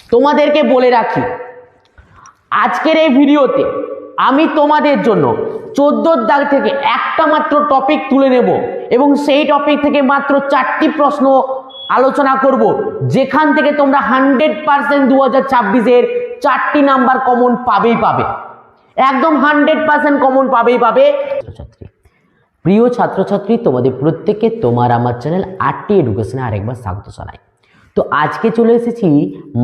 তোমাদেরকে বলে রাখি, আজকের এই ভিডিওতে আমি তোমাদের জন্য 14 দাগ থেকে একটা মাত্র টপিক তুলে নেব এবং সেই টপিক থেকে মাত্র 4টি প্রশ্ন আলোচনা করব, যেখান থেকে তোমরা 100% 2026-এর 4টি নাম্বার কমন পাবেই পাবে, একদম 100% কমন পাবেই পাবে। প্রিয় ছাত্রছাত্রী, তোমাদের প্রত্যেককে তোমার আমার চ্যানেল আরটি এডুকেশনে আরেকবার স্বাগত জানাই। তো আজকে চলে এসেছি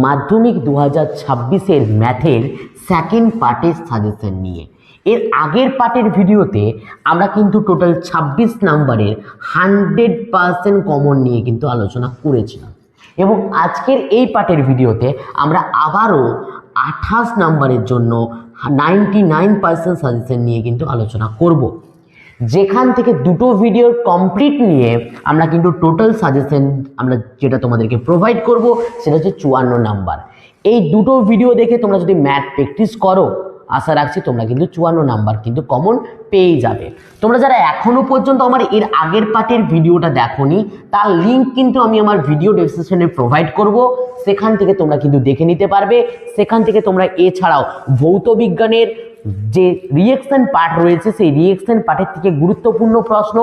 মাধ্যমিক 2026-এর ম্যাথের সেকেন্ড পার্টের সাজেশন নিয়ে। এর আগের পার্টের ভিডিওতে আমরা কিন্তু টোটাল 26 নাম্বারের 100% কমন নিয়ে কিন্তু আলোচনা করেছিলাম এবং আজকের এই পার্টের ভিডিওতে আমরা আবারও 28 নাম্বারের জন্য 99% সাজেশন নিয়ে কিন্তু আলোচনা করব, যেখান থেকে দুটো ভিডিওর কমপ্লিট নিয়ে আমরা কিন্তু টোটাল সাজেশন আমরা যেটা তোমাদেরকে প্রোভাইড করব সেটা হচ্ছে 54 নাম্বার। এই দুটো ভিডিও দেখে তোমরা যদি ম্যাথ প্র্যাকটিস করো, আশা রাখছি তোমরা কিন্তু 54 নাম্বার কিন্তু কমন পেয়ে যাবে। তোমরা যারা এখনো পর্যন্ত আমার এর আগের পার্টের ভিডিওটা দেখোনি, তার লিঙ্ক কিন্তু আমি আমার ভিডিও ডেসক্রিপশনে প্রোভাইড করব, সেখান থেকে তোমরা কিন্তু দেখে নিতে পারবে। সেখান থেকে তোমরা এছাড়াও ভৌত বিজ্ঞানের যে রিয়েকশন পার্ট রয়েছে সেই রিয়েকশন পার্টের থেকে গুরুত্বপূর্ণ প্রশ্ন,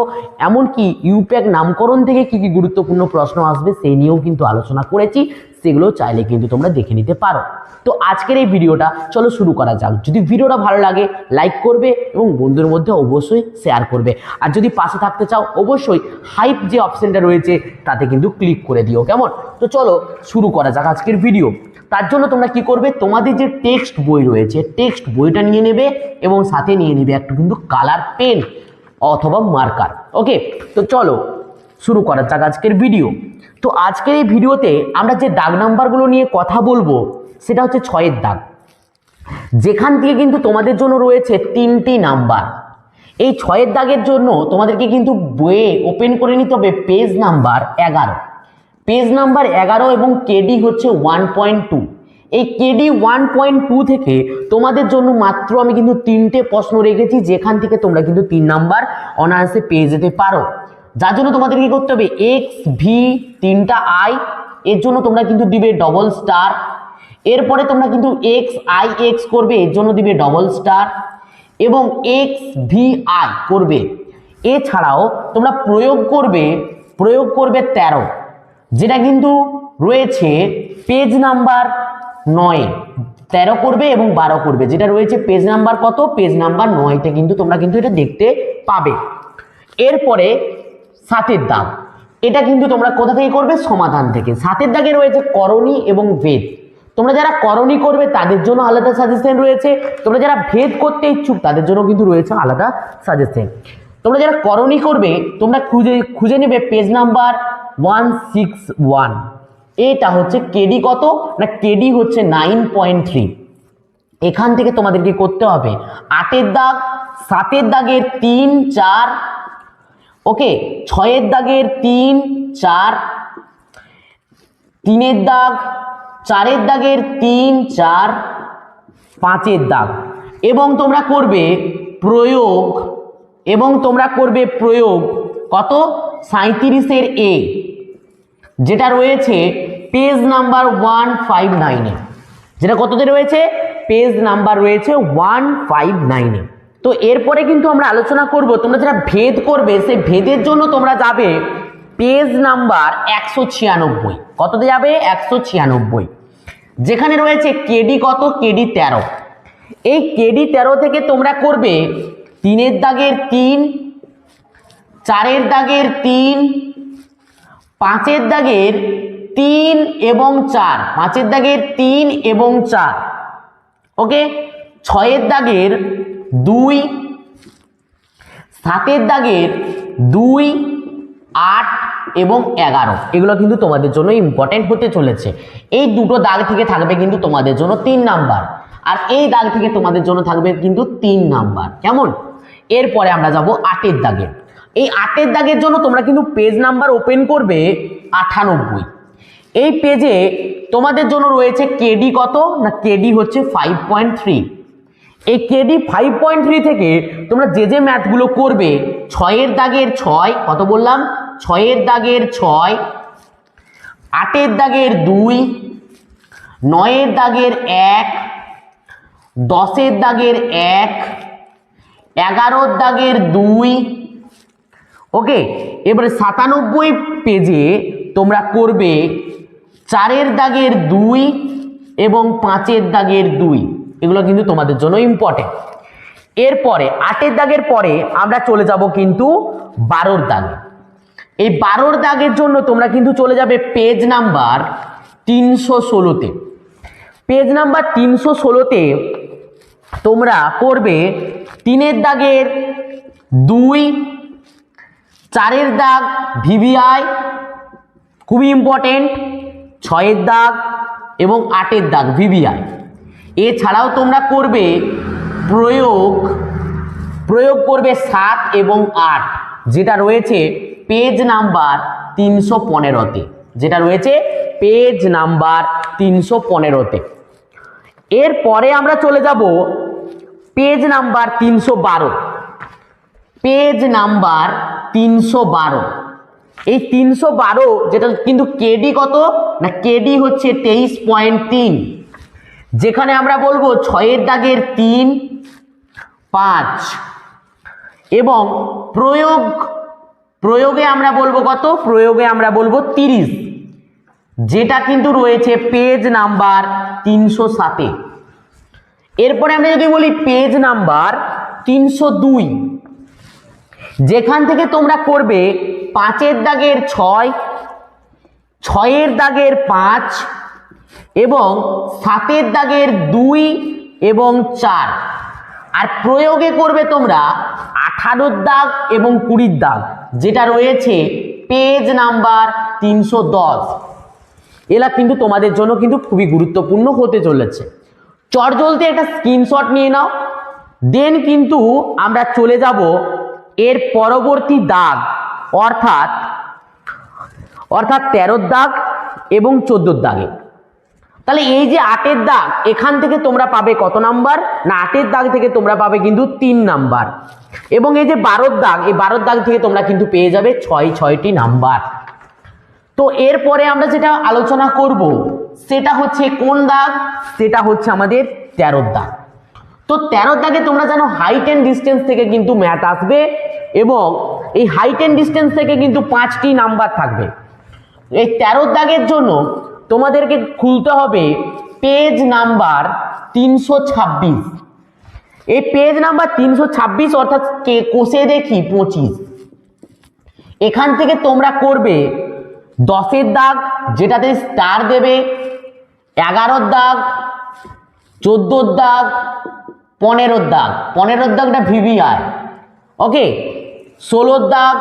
এমনকি ইউপ্যাক নামকরণ থেকে কি কি গুরুত্বপূর্ণ প্রশ্ন আসবে সেই নিয়েও কিন্তু আলোচনা করেছি, সেগুলো চাইলে কিন্তু তোমরা দেখে নিতে পারো। তো আজকের এই ভিডিওটা চলো শুরু করা যাক। যদি ভিডিওটা ভালো লাগে লাইক করবে এবং বন্ধুদের মধ্যে অবশ্যই শেয়ার করবে, আর যদি পাশে থাকতে চাও অবশ্যই হাইপ যে অপশনটা রয়েছে তাতে কিন্তু ক্লিক করে দিও, কেমন? তো চলো শুরু করা যাক আজকের ভিডিও। তার জন্য তোমরা কি করবে, তোমাদের যে টেক্সট বই রয়েছে টেক্সট বইটা নিয়ে নেবে এবং সাথে নিয়ে নেবে একটু কিন্তু কালার পেন অথবা মার্কার। ওকে, তো চলো শুরু করা যাক আজকের ভিডিও। তো আজকের এই ভিডিওতে আমরা যে দাগ নাম্বারগুলো নিয়ে কথা বলবো সেটা হচ্ছে 6-এর দাগ, যেখান থেকে কিন্তু তোমাদের জন্য রয়েছে 3টি নাম্বার। এই 6-এর দাগের জন্য তোমাদেরকে কিন্তু বইয়ে ওপেন করে নিতে হবে পেজ নাম্বার 11, পেজ নাম্বার 11 এবং কেডি হচ্ছে 1.2। এই কেডি 1.2 থেকে তোমাদের জন্য মাত্র আমি কিন্তু 3টে প্রশ্ন রেখেছি, যেখান থেকে তোমরা কিন্তু 3 নাম্বার অনায়াসে পেয়ে যেতে পারো। যার জন্য তোমাদের কি করতে হবে, এক্স ভি 3টা আই, এর জন্য তোমরা কিন্তু দিবে ডবল স্টার। এরপরে তোমরা কিন্তু এক্স আই এক্স করবে, এর জন্য দিবে ডবল স্টার এবং এক্স ভি আই করবে। এছাড়াও তোমরা প্রয়োগ করবে 13, যেটা কিন্তু রয়েছে পেজ নাম্বার 9, 13 করবে এবং 12 করবে, যেটা রয়েছে পেজ নাম্বার কত, পেজ নাম্বার 9তে কিন্তু তোমরা কিন্তু এটা দেখতে পাবে। এরপরে 7-এর দাগ, এটা কিন্তু তোমরা কোথা থেকে করবে, সমাধান থেকে। 7-এর দাগে রয়েছে করণী এবং ভেদ। তোমরা যারা করণী করবে তাদের জন্য আলাদা সাজেশন রয়েছে, তোমরা যারা ভেদ করতে ইচ্ছুক তাদের জন্য কিন্তু রয়েছে আলাদা সাজেশন। তোমরা যারা করণী করবে তোমরা খুঁজে নেবে পেজ নাম্বার 161। এটা হচ্ছে কেডি কত না, কেডি হচ্ছে 9.3। এখান থেকে তোমাদেরকে করতে হবে 8-এর দাগ, 7-এর দাগের 3, 4, ওকে, 6-এর দাগের 3, 4, 3-এর দাগ, 4-এর দাগের 3, 4, 5-এর দাগ এবং তোমরা করবে প্রয়োগ, এবং তোমরা করবে প্রয়োগ কত, 37-এর এ, যেটা রয়েছে পেজ নাম্বার 159-এ, যেটা কততে রয়েছে, পেজ নাম্বার রয়েছে 159-এ। তো এরপরে কিন্তু আমরা আলোচনা করব তোমরা যারা ভেদ করবে সেই ভেদের জন্য তোমরা যাবে পেজ নাম্বার 196। কততে যাবে, 196, যেখানে রয়েছে কেডি কত, কেডি 13। এই কেডি 13 থেকে তোমরা করবে 3-এর দাগের 3, 4-এর দাগের 3, 5-এর দাগের 3 এবং 4, 5-এর দাগের 3 এবং 4, ওকে, 6-এর দাগের 2, 7-এর দাগের 2, 8 এবং 11। এগুলো কিন্তু তোমাদের জন্য ইম্পর্টেন্ট হতে চলেছে। এই দুটো দাগ থেকে থাকবে কিন্তু তোমাদের জন্য 3 নাম্বার, আর এই দাগ থেকে তোমাদের জন্য থাকবে কিন্তু 3 নাম্বার, কেমন? এরপরে আমরা যাব 8-এর দাগে। এই 8-এর দাগের জন্য তোমরা কিন্তু পেজ নাম্বার ওপেন করবে 98। এই পেজে তোমাদের জন্য রয়েছে কেডি কত না, কেডি হচ্ছে 5.3। এই কেডি 5.3 থেকে তোমরা যে ম্যাথগুলো করবে, 6-এর দাগের 6, কত বললাম, 6-এর দাগের 6, 8-এর দাগের 2, 9 দাগের 1, 10 দাগের 1, 11 দাগের 2। ওকে, এবারে 97 পেজে তোমরা করবে 4 দাগের 2 এবং 5 দাগের 2। এগুলো কিন্তু তোমাদের জন্য ইম্পর্টেন্ট। এরপরে 8 দাগের পরে আমরা চলে যাব কিন্তু 12 দাগে। এই 12 দাগের জন্য তোমরা কিন্তু চলে যাবে পেজ নাম্বার 316-তে। পেজ নাম্বার 316-তে তোমরা করবে 3 দাগের 2, 4 দাগ ভিভিআই খুবই ইম্পর্টেন্ট, 6 দাগ এবং 8 দাগ ভিভিআই। এছাড়াও তোমরা করবে প্রয়োগ করবে 7 এবং 8, যেটা রয়েছে পেজ নাম্বার 315-তে, যেটা রয়েছে পেজ নাম্বার 315-তে। এরপরে আমরা চলে যাব পেজ নাম্বার 312। পেজ নাম্বার 312, এই 312 যেটা কিন্তু কেডি কত না, কেডি হচ্ছে 23.3, যেখানে আমরা বলবো 6 দাগের 3, 5 এবং প্রয়োগে আমরা বলবো কত, প্রয়োগে আমরা বলবো 30, যেটা কিন্তু রয়েছে পেজ নাম্বার 307-এ। এরপরে আমরা যদি বলি পেজ নাম্বার 302, যেখান থেকে তোমরা করবে 5 দাগের 6, 6 দাগের 5 এবং 7 দাগের 2 এবং 4। আর প্রয়োগে করবে তোমরা 18 দাগ এবং 20 দাগ, যেটা রয়েছে পেজ নাম্বার 310। এলা কিন্তু তোমাদের জন্য কিন্তু খুবই গুরুত্বপূর্ণ হতে চলেছে। চটজলদি একটা স্ক্রিনশট নিয়ে নাও, দেন কিন্তু আমরা চলে যাব এর পরবর্তী দাগ, অর্থাৎ 13 দাগ এবং 14 দাগে। তাহলে এই যে 8 দাগ, এখান থেকে তোমরা পাবে কত নাম্বার না, 8 দাগ থেকে তোমরা পাবে কিন্তু 3 নাম্বার। এবং এই যে 12 দাগ, এই 12 দাগ থেকে তোমরা কিন্তু পেয়ে যাবে 6টি নাম্বার। তো এরপরে আমরা যেটা আলোচনা করব সেটা হচ্ছে কোন দাগ, সেটা হচ্ছে আমাদের 13 দাগ। তো 13 দাগে তোমরা জানো হাইট এন্ড ডিস্টেন্স থেকে কিন্তু ম্যাথ আসবে এবং এই হাইট এন্ড ডিস্টেন্স থেকে কিন্তু 5টি নাম্বার থাকবে। এই 13 দাগের জন্য তোমাদেরকে খুলতে হবে পেজ নাম্বার 326। এই পেজ নাম্বার 326 অর্থাৎ কোষে দেখি 25, এখান থেকে তোমরা করবে 10 দাগ, যেটাতে স্টার দেবে, 11 দাগ, 14 দাগ, 15 দাগ, 15 দাগটা ভিভিআই। ওকে, 16 দাগ,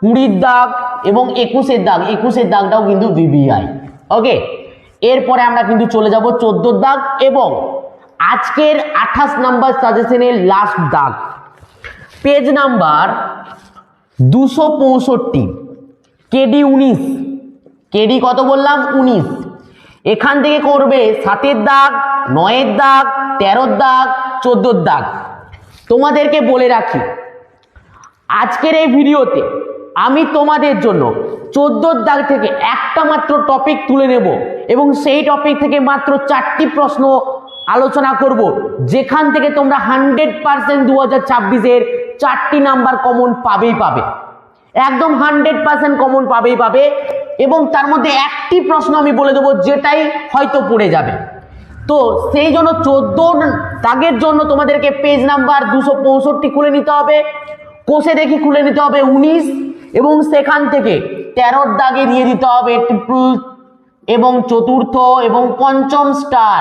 20 দাগ এবং 21 দাগ, 21 দাগটাও কিন্তু ভিভিআই। ওকে, এরপরে আমরা কিন্তু চলে যাব 14 দাগ এবং আজকের 28 নাম্বার সাজেশনের লাস্ট দাগ, পেজ নাম্বার 265, কেডি 19। কেডি কত বললাম, 19। এখান থেকে করবে 7 দাগ, 9 দাগ, 13 দাগ, 14 দাগ। তোমাদেরকে বলে রাখি, আজকের এই ভিডিওতে আমি তোমাদের জন্য 14 দাগ থেকে একটা মাত্র টপিক তুলে নেব এবং সেই টপিক থেকে মাত্র 4টি প্রশ্ন আলোচনা করব, যেখান থেকে তোমরা 100% 2026-এর 4টি নাম্বার কমন পাবেই পাবে, একদম 100% কমন পাবেই পাবে। এবং তার মধ্যে একটি প্রশ্ন আমি বলে দেবো যেটাই হয়তো পড়ে যাবে। তো সেই জন্য 14 দাগের জন্য তোমাদেরকে পেজ নাম্বার 265 খুলে নিতে হবে, কোষে দেখি খুলে নিতে হবে 19 এবং সেখান থেকে 13 দাগে দিয়ে দিতে হবে ট্রিপল এবং চতুর্থ এবং পঞ্চম স্টার,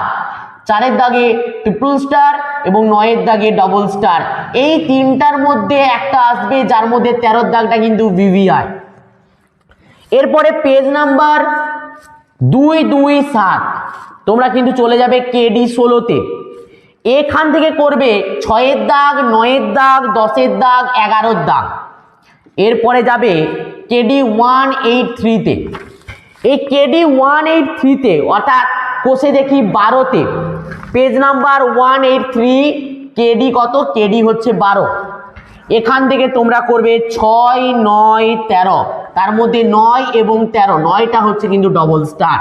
4 দাগে ট্রিপল স্টার এবং 9 দাগে ডবল স্টার। এই তিনটার মধ্যে একটা আসবে, যার মধ্যে 13 দাগটা কিন্তু ভিভিআই। এরপরে পেজ নাম্বার 227 তোমরা কিন্তু চলে যাবে কেডি 16-তে। এখান থেকে করবে 6 দাগ, 9 দাগ, 10 দাগ, 11 দাগ। এরপরে যাবে কেডি 183-তে। এই কেডি 183-তে অর্থাৎ কোষে দেখি 12-তে, পেজ নাম্বার 183, কেডি কত, কেডি হচ্ছে 12। এখান থেকে তোমরা করবে 6, 9, 13, তার মধ্যে 9 এবং 13, 9টা হচ্ছে কিন্তু ডবল স্টার।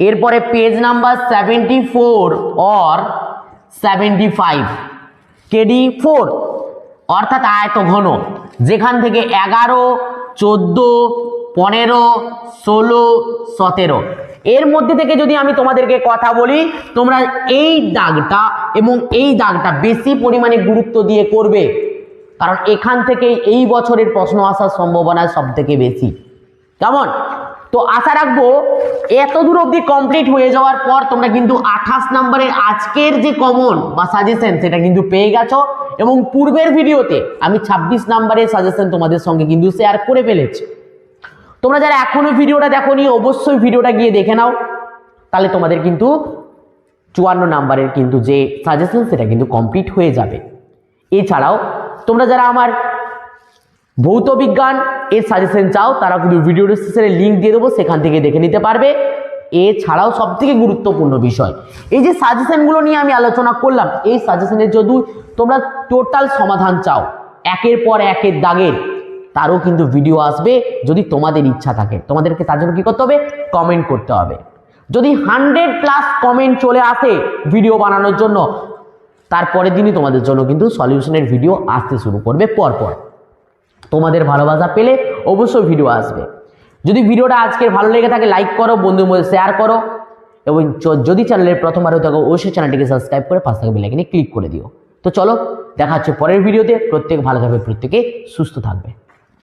এরপরে পেজ নাম্বার 74 অর 75 KD4 অর্থাৎ আয়তঘন, যেখান থেকে 11, 14, 15, 16, 17 এর মধ্যে থেকে যদি আমি তোমাদেরকে কথা বলি, তোমরা এই দাগটা এবং এই দাগটা বেশি পরিমাণে গুরুত্ব দিয়ে করবে, কারণ এখান থেকে এই বছরের প্রশ্ন আসার সম্ভাবনা সব থেকে বেশি। কেমন? তো আশা রাখবো এত দূর অবধি কমপ্লিট হয়ে যাওয়ার পর তোমরা কিন্তু 28 নম্বরের আজকের যে কমন বা সাজেশন সেটা কিন্তু পেয়ে গেছো, এবং পূর্বের ভিডিওতে আমি 26 নম্বরের সাজেশন তোমাদের সঙ্গে কিন্তু শেয়ার করে ফেলেছি। তোমরা যারা এখনো ভিডিওটা দেখোনি অবশ্যই ভিডিওটা গিয়ে দেখে নাও, তাহলে তোমাদের কিন্তু 54 নম্বরের কিন্তু যে সাজেশন সেটা কিন্তু কমপ্লিট হয়ে যাবে। এছাড়াও তোমরা যারা আমার ভৌত বিজ্ঞান এর সাজেশন চাও, তারা কিন্তু ভিডিও ডেসক্রিপশনে লিঙ্ক দিয়ে দেবো, সেখান থেকে দেখে নিতে পারবে। এছাড়াও সবথেকে গুরুত্বপূর্ণ বিষয়, এই যে সাজেশনগুলো নিয়ে আমি আলোচনা করলাম, এই সাজেশনের যদি তোমরা টোটাল সমাধান চাও একের পর একের দাগের, তারও কিন্তু ভিডিও আসবে। যদি তোমাদের ইচ্ছা থাকে, তোমাদেরকে তার জন্য কি করতে হবে? কমেন্ট করতে হবে। যদি 100+ কমেন্ট চলে আসে ভিডিও বানানোর জন্য, তারপরের দিনই তোমাদের জন্য কিন্তু সলিউশনের ভিডিও আসতে শুরু করবে পরপর। তোমাদের ভালোবাসা পেলে অবশ্যই ভিডিও আসবে। যদি ভিডিওটা আজকের ভালো লেগে থাকে লাইক করো, বন্ধুদের মধ্যে শেয়ার করো, এবং যদি চ্যানেলের প্রথমবার হয়ে থাকো অবশ্যই চ্যানেলটিকে সাবস্ক্রাইব করে পাশে থাকা বেল আইকনে ক্লিক করে দিও। তো চলো দেখা হচ্ছে পরের ভিডিওতে। প্রত্যেক ভালো থাকবে, প্রত্যেকে সুস্থ থাকবে।